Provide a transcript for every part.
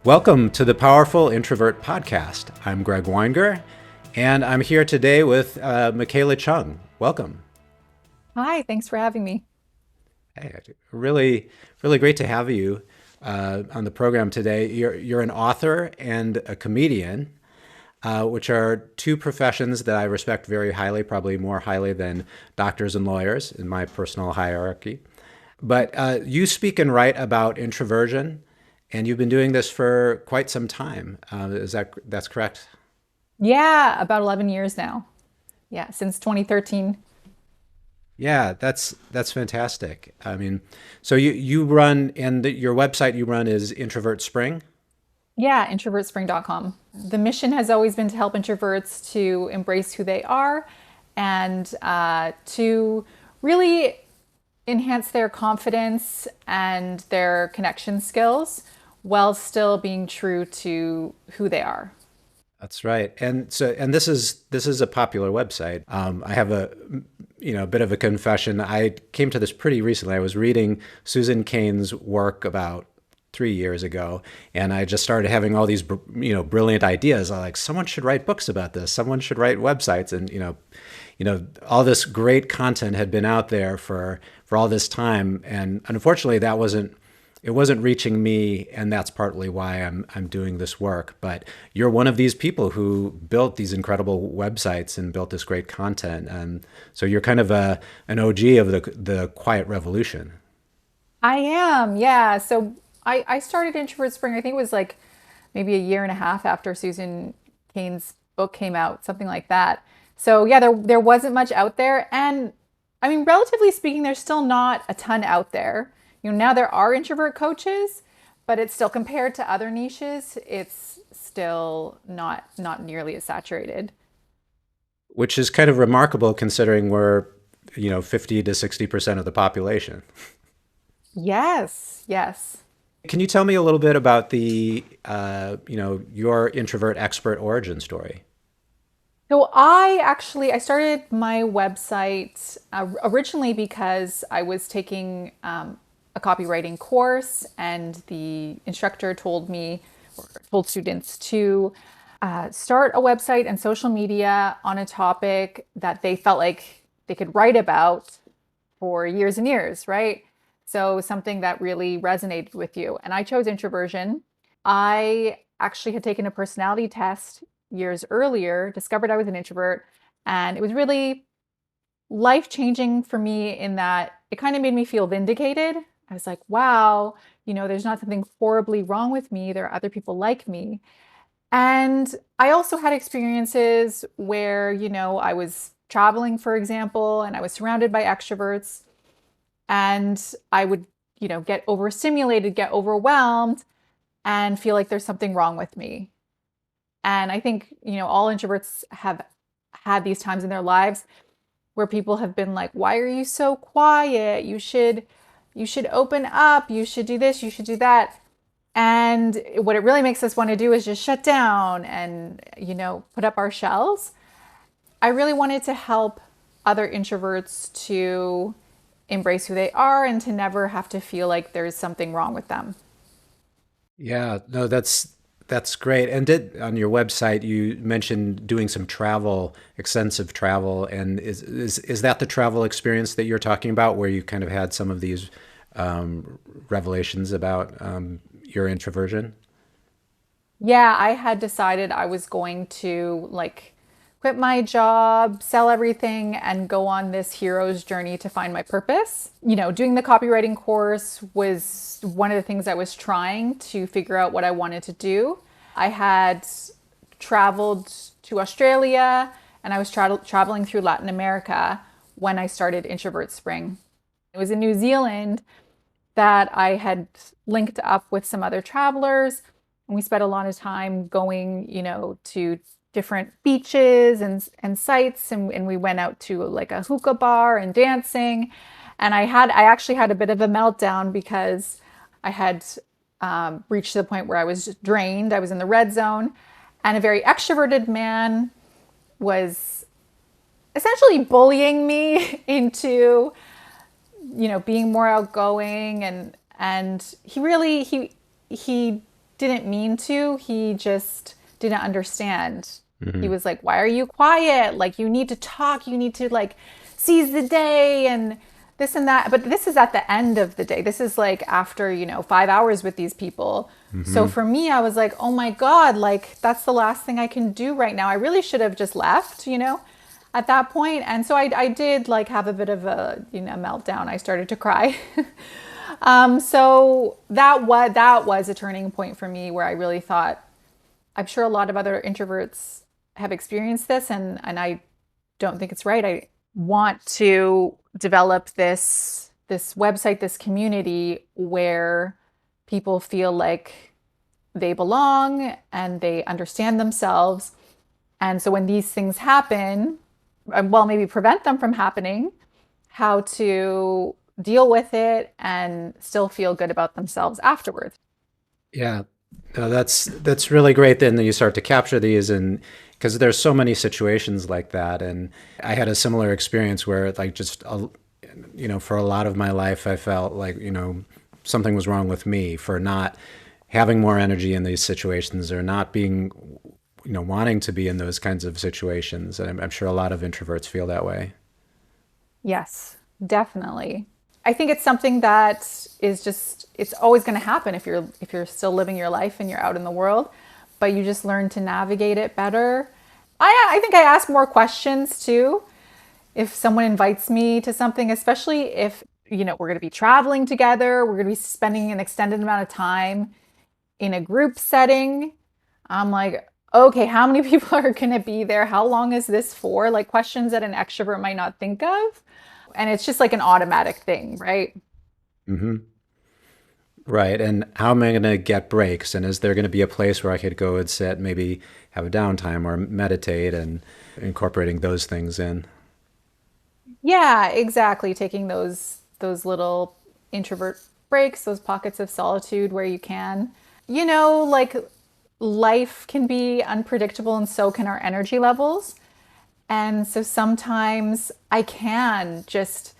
Welcome to the Powerful Introvert podcast. I'm Greg Weinger, and I'm here today with Michaela Chung. Welcome. Hi, thanks for having me. Hey, really great to have you on the program today. You're an author and a comedian, which are two professions that I respect very highly, probably more highly than doctors and lawyers in my personal hierarchy. But you speak and write about introversion, and you've been doing this for quite some time. That's correct? Yeah, about 11 years now. Yeah, since 2013. Yeah, that's fantastic. I mean, so you run and your website you run is Introvert Spring. Yeah, introvertspring.com. The mission has always been to help introverts to embrace who they are and to really enhance their confidence and their connection skills while still being true to who they are. That's right. And this is a popular website. I have a bit of a confession. I came to this pretty recently. I was reading Susan Cain's work about 3 years ago, and I just started having all these brilliant ideas. I like someone should write books about this. Someone should write websites, and all this great content had been out there for all this time, and unfortunately it wasn't reaching me, and that's partly why I'm doing this work. But you're one of these people who built these incredible websites and built this great content, and so you're kind of an OG of the quiet revolution. I am, yeah. So I started Introvert Spring, I think it was like maybe a year and a half after Susan Cain's book came out, something like that. So yeah, there wasn't much out there. And I mean, relatively speaking, there's still not a ton out there. Now there are introvert coaches, but it's still compared to other niches, it's still not nearly as saturated. Which is kind of remarkable considering we're 50 to 60% of the population. Yes, yes. Can you tell me a little bit about your introvert expert origin story? So I started my website originally because I was taking a copywriting course, and the instructor told me, or told students to start a website and social media on a topic that they felt like they could write about for years and years, right? So something that really resonated with you. And I chose introversion. I actually had taken a personality test years earlier, discovered I was an introvert, and it was really life changing for me in that it kind of made me feel vindicated. I was like, wow, there's not something horribly wrong with me. There are other people like me. And I also had experiences where, I was traveling, for example, and I was surrounded by extroverts, and I would, get overstimulated, get overwhelmed, and feel like there's something wrong with me. And I think, all introverts have had these times in their lives where people have been like, why are you so quiet? You should open up, you should do this, you should do that. And what it really makes us want to do is just shut down and, put up our shells. I really wanted to help other introverts to embrace who they are and to never have to feel like there's something wrong with them. Yeah, no, that's great. And on your website you mentioned doing some travel, extensive travel, and is that the travel experience that you're talking about, where you kind of had some of these revelations about your introversion? Yeah, I had decided I was going to like quit my job, sell everything, and go on this hero's journey to find my purpose. Doing the copywriting course was one of the things I was trying to figure out what I wanted to do. I had traveled to Australia, and I was traveling through Latin America when I started Introvert Spring. It was in New Zealand that I had linked up with some other travelers, and we spent a lot of time going, to different beaches and sites, and we went out to like a hookah bar and dancing. And I actually had a bit of a meltdown because I had reached the point where I was drained. I was in the red zone, and a very extroverted man was essentially bullying me into, being more outgoing, and he really he didn't mean to. He just didn't understand. He Hmm. was like, "Why are you quiet? Like, you need to talk. You need to like seize the day and this and that." But this is at the end of the day. This is like after, 5 hours with these people. So Hmm. for me, I was like, "Oh my God, like that's the last thing I can do right now. I really should have just left, at that point." And so I did like have a bit of a, meltdown. I started to cry. So that was a turning point for me where I really thought, I'm sure a lot of other introverts have experienced this, and I don't think it's right. I want to develop this website, this community where people feel like they belong and they understand themselves. And so when these things happen, well, maybe prevent them from happening, how to deal with it and still feel good about themselves afterwards. Yeah, no, that's really great. Then you start to capture these, and because there's so many situations like that, and I had a similar experience where, like, for a lot of my life, I felt like something was wrong with me for not having more energy in these situations or not being, wanting to be in those kinds of situations. And I'm sure a lot of introverts feel that way. Yes, definitely. I think it's something that is just it's always going to happen if you're still living your life and you're out in the world, but you just learn to navigate it better. I think I ask more questions too if someone invites me to something, especially if we're going to be traveling together, we're going to be spending an extended amount of time in a group setting. I'm like, okay, how many people are going to be there? How long is this for? Like questions that an extrovert might not think of. And it's just like an automatic thing, right? Hmm. Right. And how am I going to get breaks? And is there going to be a place where I could go and sit, maybe have a downtime or meditate, and incorporating those things in? Yeah, exactly. Taking those little introvert breaks, those pockets of solitude where you can. Like life can be unpredictable and so can our energy levels. And so sometimes I can just,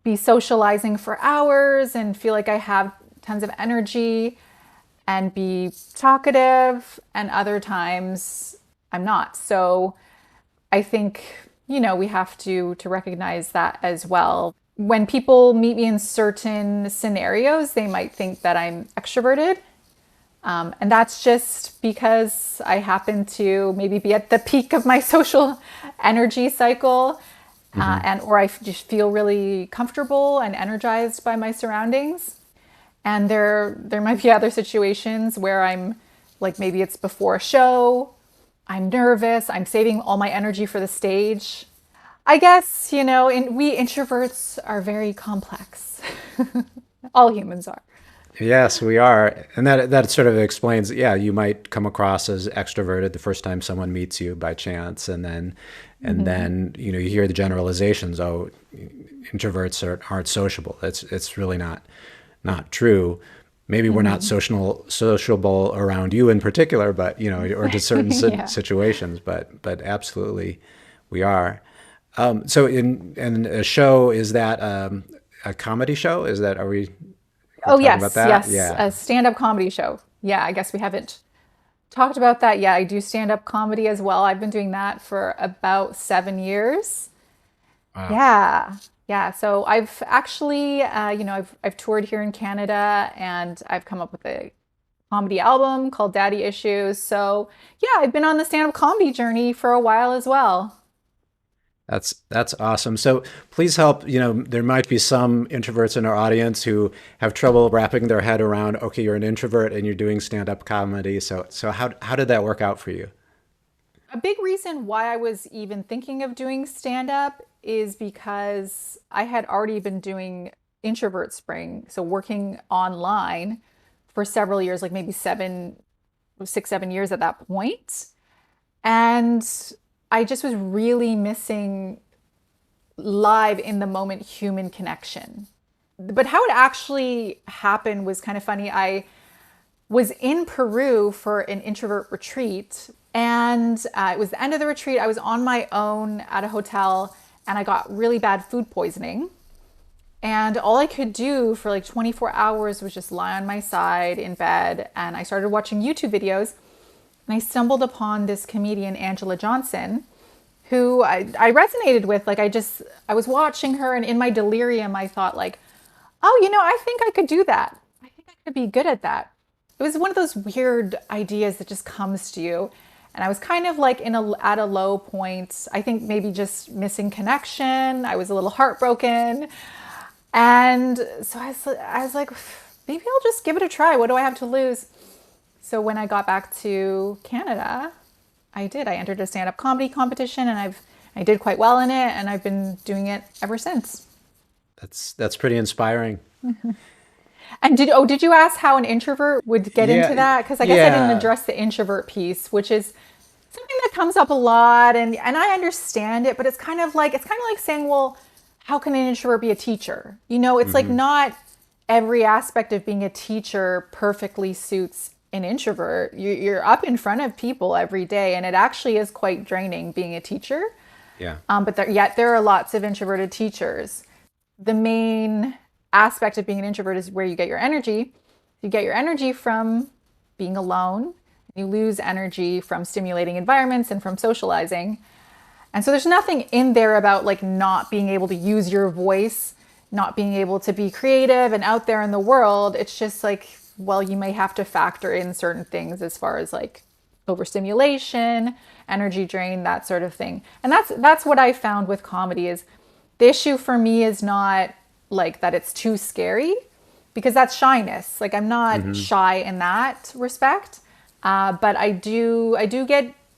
be socializing for hours and feel like I have tons of energy and be talkative, and other times I'm not. So I think, we have to recognize that as well. When people meet me in certain scenarios, they might think that I'm extroverted. And that's just because I happen to maybe be at the peak of my social energy cycle, Hmm. and or I just feel really comfortable and energized by my surroundings. And there might be other situations where I'm like maybe it's before a show, I'm nervous, I'm saving all my energy for the stage. I guess, we introverts are very complex. All humans are. Yes, we are. And that sort of explains, yeah, you might come across as extroverted the first time someone meets you by chance, and then you hear the generalizations, oh, introverts aren't sociable. It's really not true. Maybe we're not sociable around you in particular, but or just certain Yeah. situations, but absolutely we are. So in a show, is that a comedy show? Is that are we we're Oh, talking about yes, that? yes. Yeah. A stand up comedy show. Yeah, I guess we haven't talked about that. Yeah, I do stand up comedy as well. I've been doing that for about 7 years. Wow. Yeah. Yeah. So I've actually, I've toured here in Canada and I've come up with a comedy album called Daddy Issues. So yeah, I've been on the stand up comedy journey for a while as well. That's awesome. So please help, there might be some introverts in our audience who have trouble wrapping their head around, okay, you're an introvert and you're doing stand-up comedy. So how did that work out for you? A big reason why I was even thinking of doing stand up is because I had already been doing Introvert Spring, so working online for several years, like maybe 6, 7 years at that point. And I just was really missing live in the moment human connection. But how it actually happened was kind of funny. I was in Peru for an introvert retreat. And it was the end of the retreat. I was on my own at a hotel and I got really bad food poisoning. And all I could do for like 24 hours was just lie on my side in bed. And I started watching YouTube videos, and I stumbled upon this comedian, Angela Johnson, who I resonated with. Like, I was watching her, and in my delirium, I thought, like, oh, I think I could do that. I think I could be good at that. It was one of those weird ideas that just comes to you. And I was kind of like at a low point. I think maybe just missing connection. I was a little heartbroken. And so I was like, maybe I'll just give it a try. What do I have to lose? So when I got back to Canada, I did. I entered a stand-up comedy competition, and I did quite well in it, and I've been doing it ever since. That's pretty inspiring. And did you ask how an introvert would get into Yeah, that? Because I guess I didn't yeah. address the introvert piece, which is something that comes up a lot, and I understand it, but it's kind of like saying, well, how can an introvert be a teacher? It's like not every aspect of being a teacher perfectly suits an introvert. You're up in front of people every day, and it actually is quite draining being a teacher. Yeah. Yet there are lots of introverted teachers. The main aspect of being an introvert is where you get your energy. You get your energy from being alone. You lose energy from stimulating environments and from socializing. And so there's nothing in there about like not being able to use your voice, not being able to be creative and out there in the world. It's just like, well, you may have to factor in certain things as far as like overstimulation, energy drain, that sort of thing. And that's what I found with comedy is the issue for me is not like that it's too scary, because that's shyness. Like I'm not shy in that respect, but I do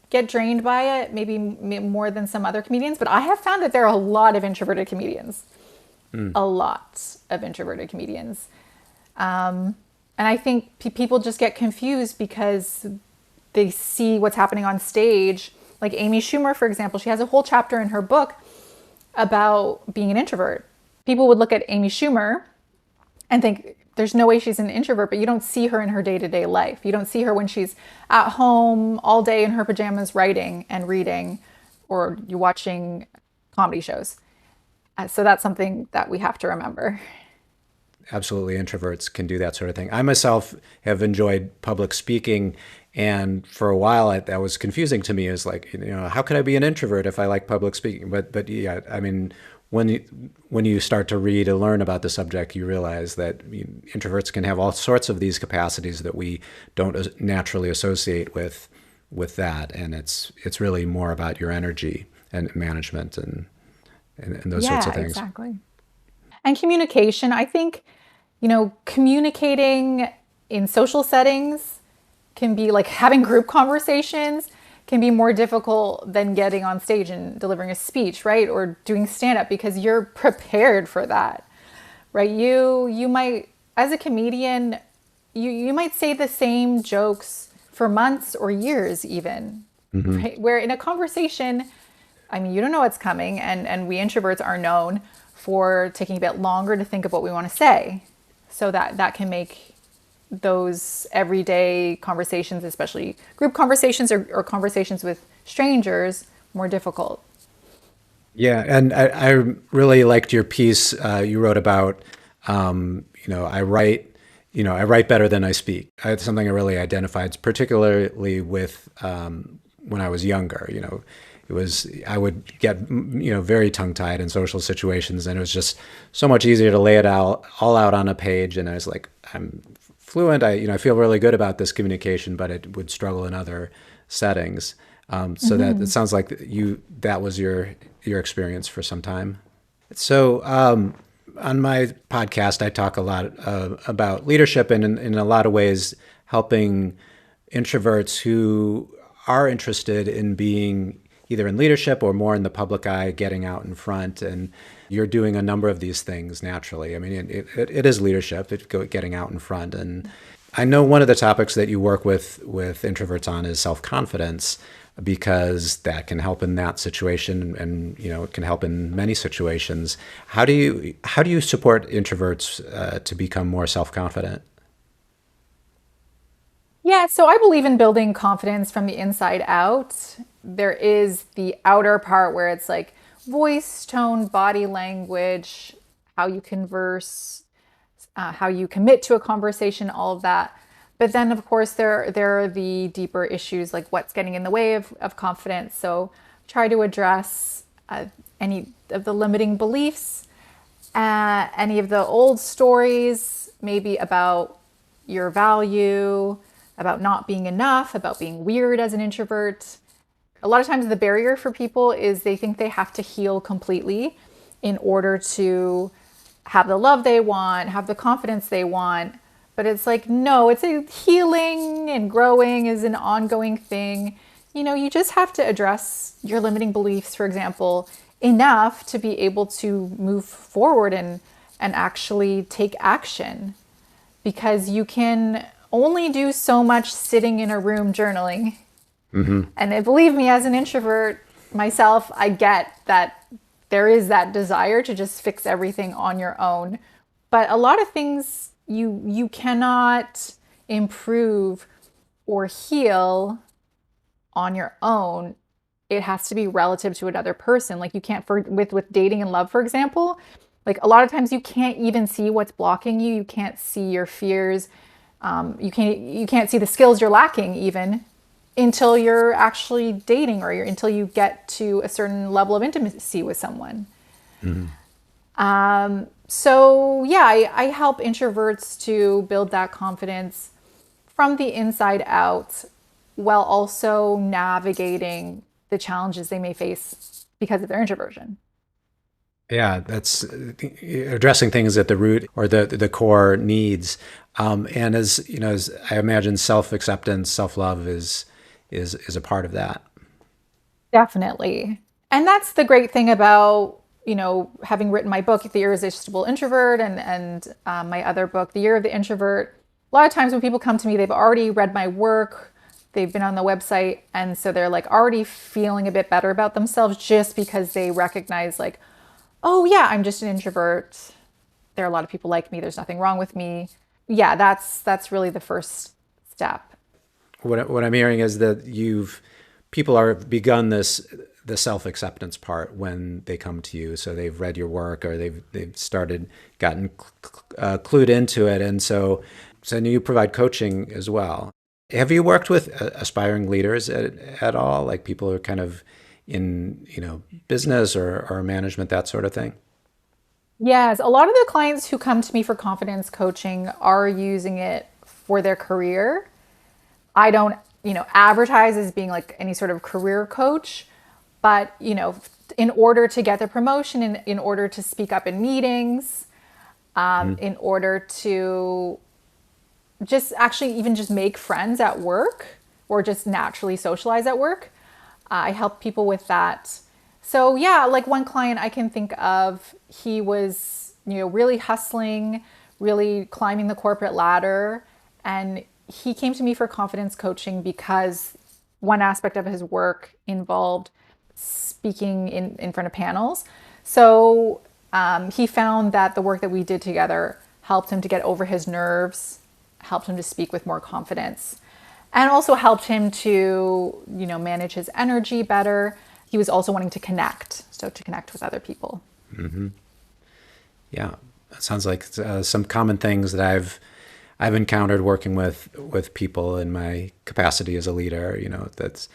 get drained by it, maybe more than some other comedians. But I have found that there are a lot of introverted comedians, a lot of introverted comedians, and I think people just get confused because they see what's happening on stage. Like Amy Schumer, for example, she has a whole chapter in her book about being an introvert. People would look at Amy Schumer and think there's no way she's an introvert, but you don't see her in her day-to-day life. You don't see her when she's at home all day in her pajamas writing and reading, or you're watching comedy shows. So that's something that we have to remember. Absolutely, introverts can do that sort of thing. I myself have enjoyed public speaking, and for a while that was confusing to me. Is like, how could I be an introvert if I like public speaking? But yeah, I mean, when you start to read and learn about the subject, you realize that introverts can have all sorts of these capacities that we don't naturally associate with that, and it's really more about your energy and management and those sorts Yeah, of things. exactly. And communication, I think, communicating in social settings can be like having group conversations can be more difficult than getting on stage and delivering a speech, right? Or doing stand up, because you're prepared for that, right? You might, as a comedian, you might say the same jokes for months or years even, right? Where in a conversation, I mean, you don't know what's coming, and we introverts are known for taking a bit longer to think of what we want to say. So that can make those everyday conversations, especially group conversations or conversations with strangers, more difficult. Yeah, and I really liked your piece you wrote about, I write better than I speak. It's something I really identified, particularly with when I was younger. I would get, very tongue-tied in social situations, and it was just so much easier to lay it out all out on a page. And I was like, I'm fluent. I feel really good about this communication, but it would struggle in other settings. So that it sounds like that was your experience for some time. So on my podcast, I talk a lot about leadership, and in a lot of ways helping introverts who are interested in being either in leadership or more in the public eye, getting out in front. And you're doing a number of these things naturally. I mean, it is leadership, getting out in front. And I know one of the topics that you work with introverts on is self-confidence, because that can help in that situation, and it can help in many situations. How do you support introverts to become more self-confident? Yeah, so I believe in building confidence from the inside out. There is the outer part where it's like voice, tone, body language, how you converse, how you commit to a conversation, all of that. But then, of course, there are the deeper issues like what's getting in the way of confidence. So try to address any of the limiting beliefs, any of the old stories, maybe about your value, about not being enough, about being weird as an introvert. A lot of times the barrier for people is they think they have to heal completely in order to have the love they want, have the confidence they want. But it's like, no, it's a healing and growing is an ongoing thing. You just have to address your limiting beliefs, for example, enough to be able to move forward and actually take action. Because you can only do so much sitting in a room journaling. And believe me, as an introvert myself, I get that there is that desire to just fix everything on your own. But a lot of things you cannot improve or heal on your own. It has to be relative to another person. Like you can't, with dating and love, for example, like a lot of times you can't even see what's blocking you. You can't see your fears. You can't see the skills you're lacking even until you're actually dating or until you get to a certain level of intimacy with someone. So yeah, I help introverts to build that confidence from the inside out while also navigating the challenges they may face because of their introversion. Yeah, that's addressing things at the root or the core needs. And as you know, as I imagine, self-acceptance, self-love is a part of that. Definitely. And that's the great thing about, having written my book, The Irresistible Introvert, and my other book, The Year of the Introvert. A lot of times when people come to me, they've already read my work, they've been on the website, and so they're like already feeling a bit better about themselves just because they recognize like, oh yeah, I'm just an introvert. There are a lot of people like me. There's nothing wrong with me. Yeah, that's really the first step. What I'm hearing is that people are begun the self-acceptance part when they come to you. So they've read your work or they've gotten clued into it. And so you provide coaching as well. Have you worked with aspiring leaders at all? Like people who are kind of in, business or management, that sort of thing? Yes, a lot of the clients who come to me for confidence coaching are using it for their career. I don't, advertise as being like any sort of career coach, but, in order to get the promotion, in order to speak up in meetings, in order to just actually even just make friends at work or just naturally socialize at work, I help people with that. So yeah, like one client I can think of, he was, really hustling, really climbing the corporate ladder, and he came to me for confidence coaching because one aspect of his work involved speaking in front of panels. So he found that the work that we did together helped him to get over his nerves, helped him to speak with more confidence, and also helped him to, manage his energy better. He was also wanting to connect, so to connect with other people. Yeah, that sounds like some common things that I've encountered working with people in my capacity as a leader. That's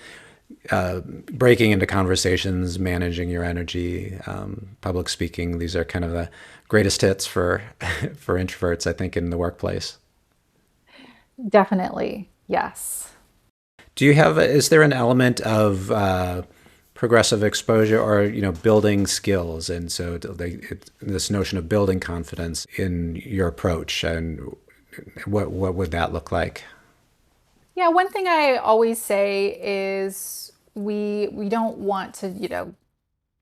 breaking into conversations, managing your energy, public speaking. These are kind of the greatest hits for for introverts, I think, in the workplace. Definitely, yes. Is there an element of progressive exposure or, building skills? And so this notion of building confidence in your approach, and what would that look like? Yeah, one thing I always say is we don't want to,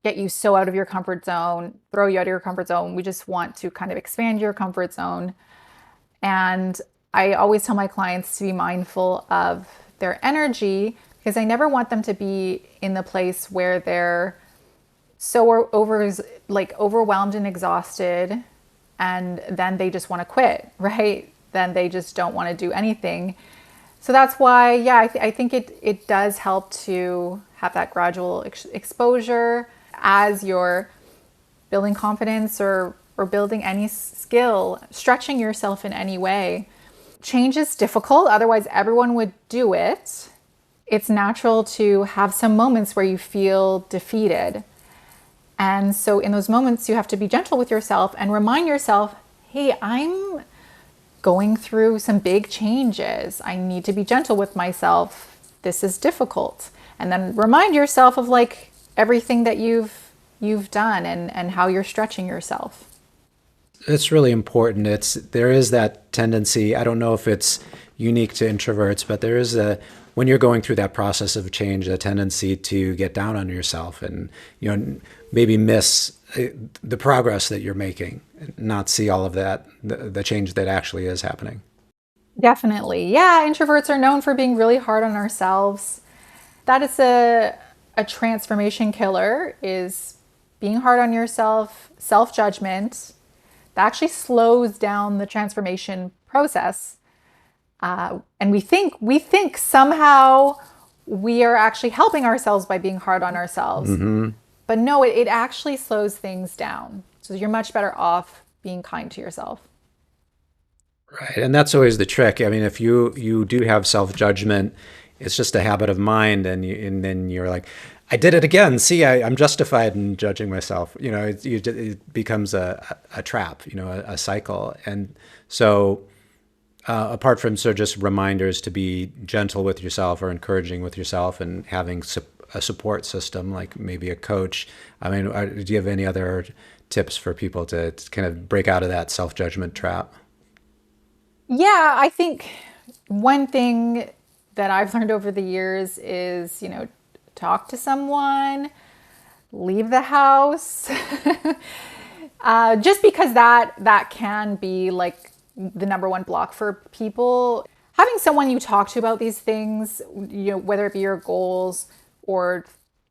get you so out of your comfort zone, throw you out of your comfort zone. We just want to kind of expand your comfort zone. And I always tell my clients to be mindful of their energy because I never want them to be in the place where they're so overwhelmed and exhausted, and then they just want to quit, right? Then they just don't want to do anything. So that's why, yeah, I think it does help to have that gradual exposure as you're building confidence or or building any skill, stretching yourself in any way. Change is difficult, otherwise, everyone would do it. It's natural to have some moments where you feel defeated. And so, in those moments, you have to be gentle with yourself and remind yourself, hey, I'm going through some big changes. I need to be gentle with myself. This is difficult. And then remind yourself of like everything that you've done and how you're stretching yourself. It's really important. There is that tendency. I don't know if it's unique to introverts, but there is when you're going through that process of change, a tendency to get down on yourself and maybe miss the progress that you're making, not see all of that, the change that actually is happening. Definitely. Yeah, introverts are known for being really hard on ourselves. That is a transformation killer, is being hard on yourself, self-judgment. That actually slows down the transformation process. And we think somehow we are actually helping ourselves by being hard on ourselves. Mm-hmm. But no, it actually slows things down. So you're much better off being kind to yourself. Right. And that's always the trick. I mean, if you do have self-judgment, it's just a habit of mind, and then you're like, I did it again. See, I'm justified in judging myself. It becomes a trap, a cycle. And so apart from sort of just reminders to be gentle with yourself or encouraging with yourself and having a support system, like maybe a coach, I mean, do you have any other tips for people to kind of break out of that self-judgment trap? Yeah, I think one thing that I've learned over the years is, talk to someone, leave the house. Just because that can be like the number one block for people. Having someone you talk to about these things, whether it be your goals or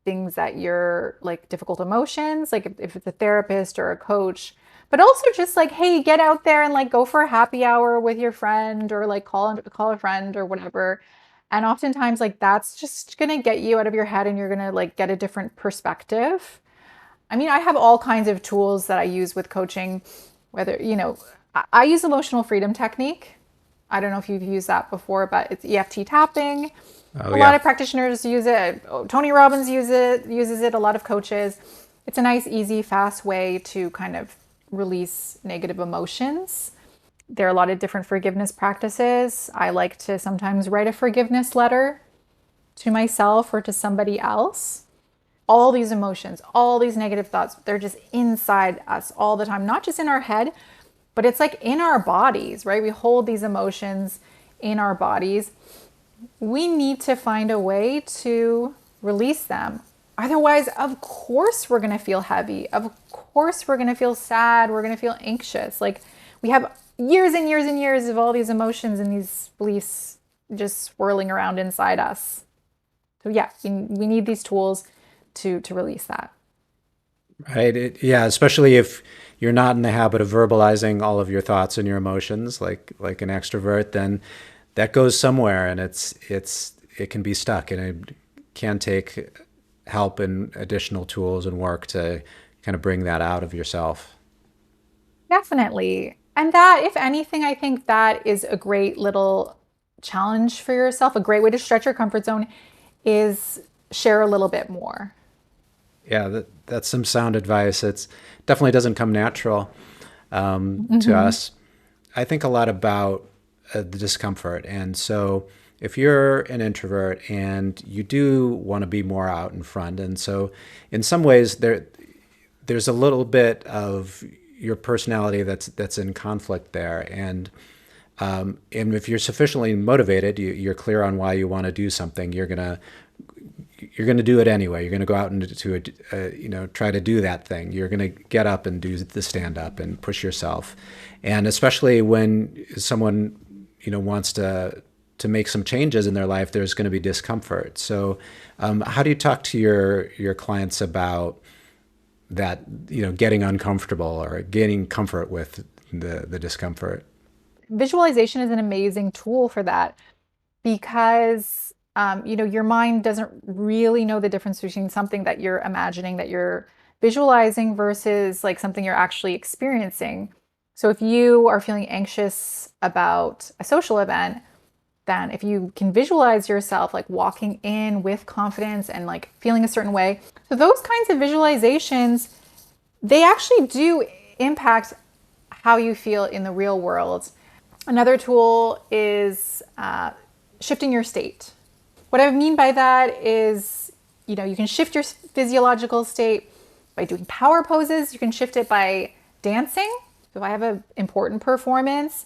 things that you're like difficult emotions, like if it's a therapist or a coach, but also just like, hey, get out there and like go for a happy hour with your friend, or like call a friend or whatever. And oftentimes like that's just going to get you out of your head and you're going to like get a different perspective. I mean, I have all kinds of tools that I use with coaching, whether, I use emotional freedom technique. I don't know if you've used that before, but it's EFT tapping. Oh, a lot of practitioners use it. Tony Robbins uses it. A lot of coaches. It's a nice, easy, fast way to kind of release negative emotions. There are a lot of different forgiveness practices. I like to sometimes write a forgiveness letter to myself or to somebody else. All these emotions, all these negative thoughts, they're just inside us all the time, not just in our head, but it's like in our bodies, right? We hold these emotions in our bodies. We need to find a way to release them. Otherwise, of course, we're going to feel heavy. Of course, we're going to feel sad. We're going to feel anxious. Like we have years and years and years of all these emotions and these beliefs just swirling around inside us. So yeah, we need these tools to release that. Right. Yeah, especially if you're not in the habit of verbalizing all of your thoughts and your emotions like an extrovert, then that goes somewhere, and it can be stuck, and it can take help and additional tools and work to kind of bring that out of yourself. Definitely. And that, if anything, I think that is a great little challenge for yourself. A great way to stretch your comfort zone is share a little bit more. Yeah, that's some sound advice. It's definitely doesn't come natural to us. I think a lot about the discomfort. And so if you're an introvert and you do want to be more out in front, and so in some ways there's a little bit of your personality that's in conflict there. And if you're sufficiently motivated, you're clear on why you want to do something, you're gonna do it anyway. You're gonna go out and try to do that thing. You're gonna get up and do the stand up and push yourself. And especially when someone wants to make some changes in their life, there's going to be discomfort. So how do you talk to your clients about that, getting uncomfortable or gaining comfort with the discomfort? Visualization is an amazing tool for that, because your mind doesn't really know the difference between something that you're imagining, that you're visualizing versus like something you're actually experiencing. So if you are feeling anxious about a social event, then if you can visualize yourself like walking in with confidence and like feeling a certain way, so those kinds of visualizations, they actually do impact how you feel in the real world. Another tool is shifting your state. What I mean by that is, you know, you can shift your physiological state by doing power poses. You can shift it by dancing. If I have an important performance,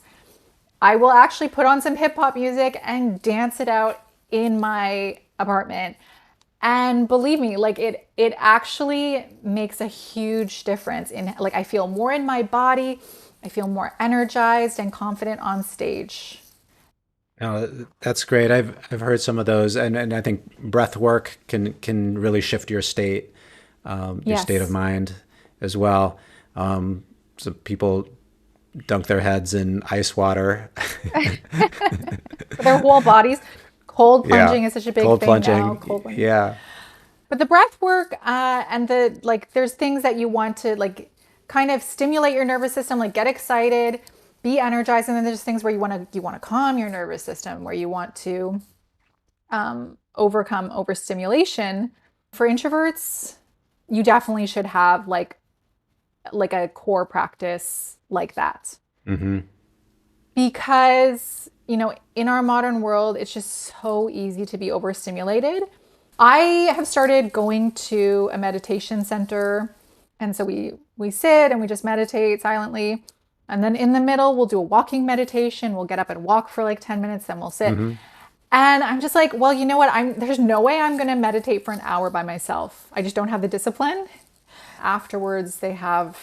I will actually put on some hip hop music and dance it out in my apartment. And believe me, like it actually makes a huge difference in like I feel more in my body. I feel more energized and confident on stage. Oh, that's great. I've heard some of those, and I think breath work can really shift your state of Yes. mind as well. So people dunk their heads in ice water. For their whole bodies. Cold Yeah, plunging is such a big cold thing now. plunging. Cold plunging. Yeah. But the breath work and the like, there's things that you want to like kind of stimulate your nervous system, like get excited, be energized, and then there's things where you want to calm your nervous system, where you want to overcome overstimulation. For introverts, you definitely should have like a core practice like that Mm-hmm. because in our modern world it's just so easy to be overstimulated. I have started going to a meditation center, and so we sit and we just meditate silently, and then in the middle we'll do a walking meditation. We'll get up and walk for like 10 minutes, then we'll sit. Mm-hmm. And I'm just like, well, you know what, there's no way I'm going to meditate for an hour by myself. I just don't have the discipline. Afterwards they have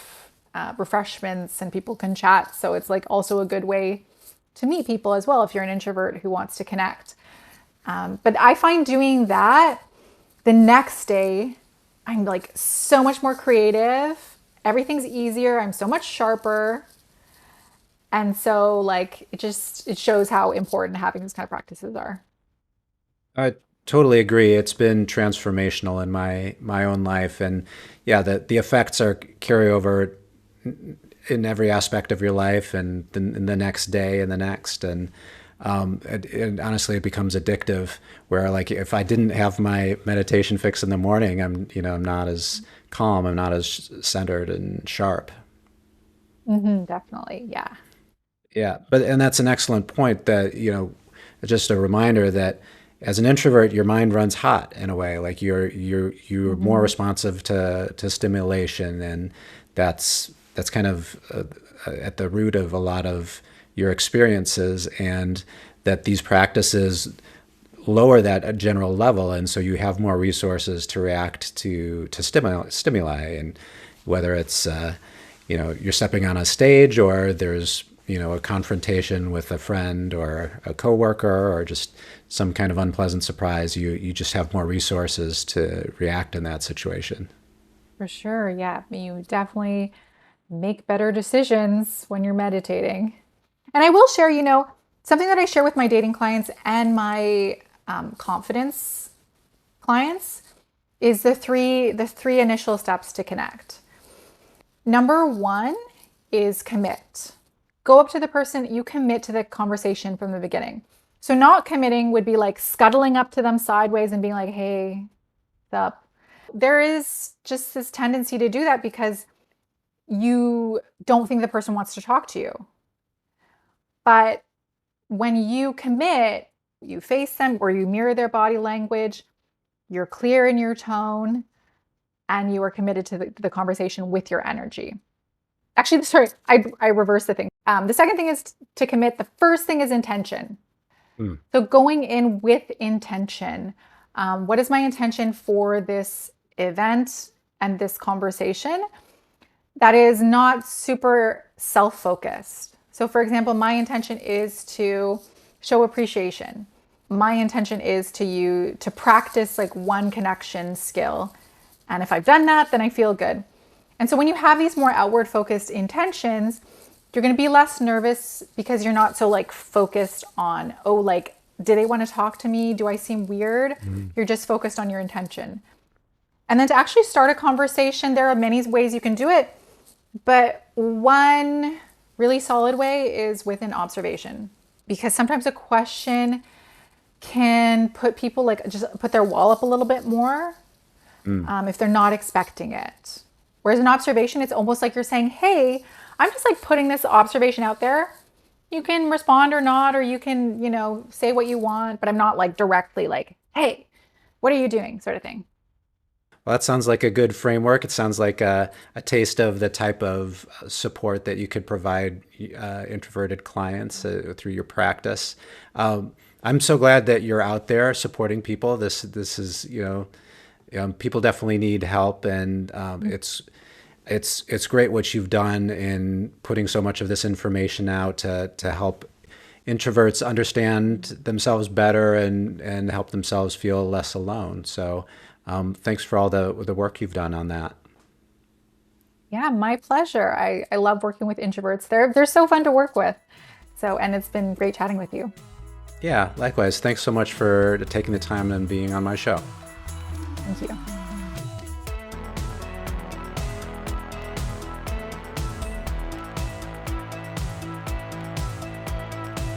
refreshments and people can chat, so it's like also a good way to meet people as well if you're an introvert who wants to connect. But I find doing that, the next day I'm like so much more creative, everything's easier, I'm so much sharper. And so like it shows how important having these kind of practices are. I totally agree. It's been transformational in my own life, and yeah, the effects are carry over in every aspect of your life, and then in the next day and the next, and honestly, it becomes addictive. Where like if I didn't have my meditation fix in the morning, I'm not as calm, I'm not as centered and sharp. Definitely. Yeah. Yeah, and that's an excellent point. That just a reminder that as an introvert, your mind runs hot in a way. Like you're more responsive to stimulation, and that's kind of at the root of a lot of your experiences, and that these practices lower that general level, and so you have more resources to react to stimuli, and whether it's you're stepping on a stage, or there's a confrontation with a friend or a coworker, or just some kind of unpleasant surprise, you just have more resources to react in that situation. For sure. Yeah. You definitely make better decisions when you're meditating. And I will share, something that I share with my dating clients and my confidence clients is the three initial steps to connect. Number one is commit. Go up to the person, you commit to the conversation from the beginning. So not committing would be like scuttling up to them sideways and being like, hey, what's up? There is just this tendency to do that because you don't think the person wants to talk to you. But when you commit, you face them or you mirror their body language, you're clear in your tone, and you are committed to the conversation with your energy. Actually, sorry, I reversed the thing. The second thing is to commit. The first thing is intention. Hmm. So going in with intention. What is my intention for this event and this conversation? That is not super self-focused. So for example, my intention is to show appreciation. My intention is to practice like one connection skill. And if I've done that, then I feel good. And so when you have these more outward focused intentions, you're going to be less nervous because you're not so like focused on, oh, like, do they want to talk to me? Do I seem weird? You're just focused on your intention. And then to actually start a conversation, there are many ways you can do it. But one really solid way is with an observation, because sometimes a question can put people like just put their wall up a little bit more if they're not expecting it. Whereas an observation, it's almost like you're saying, hey, I'm just like putting this observation out there. You can respond or not, or you can, say what you want, but I'm not like directly like, hey, what are you doing, sort of thing. Well, that sounds like a good framework. It sounds like a taste of the type of support that you could provide introverted clients through your practice. I'm so glad that you're out there supporting people. This is, people definitely need help, and it's great what you've done in putting so much of this information out to help introverts understand themselves better and help themselves feel less alone. So thanks for all the work you've done on that. Yeah, my pleasure. I love working with introverts. They're so fun to work with. So, and it's been great chatting with you. Yeah, likewise. Thanks so much for taking the time and being on my show. Thank you.